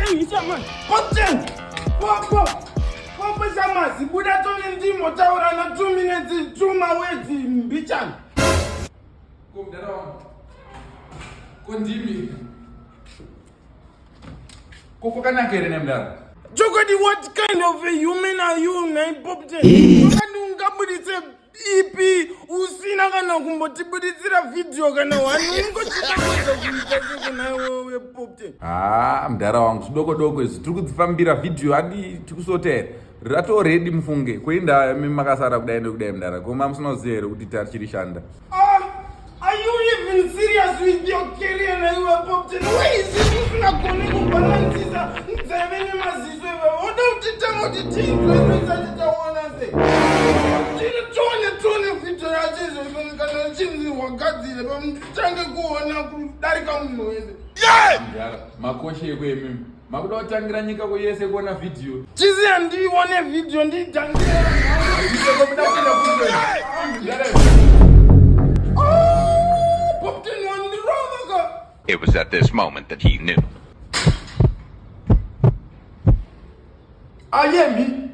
Poptain! Pop Shamazi, Buddha told him Motaura na 2 minutes, 2 words in Bichan. Come down. Condimi. Kokokana kere nemdara. Jokodi, what kind of a human are you, man, Poptain? You can't do EP, usina kana kumbotibuditsira video kana waningochita kuita Poptain. Mdara wangu doko izvi tiri kudzifambira video hadi tikusotera rato ready mufunge kwenda makasara kudai ndokudai mdara koma musinoziva here kuti tachirishanda. Are you even serious with your career na iwe Poptain? Why is it usingakoni kubalanisa nzevene mazizo iwe? Oda utitanga utitindwe zachitaona se. Tone video yachizo kana chinzi wakadzile pamutange kuona kudarika munhu wese. Mdara makoshe ekwemi makuda kutangira nyika kwese kuona video. Chizi handione video nditangira. Poptain won the wrong. It was at this moment that he knew. I hear me.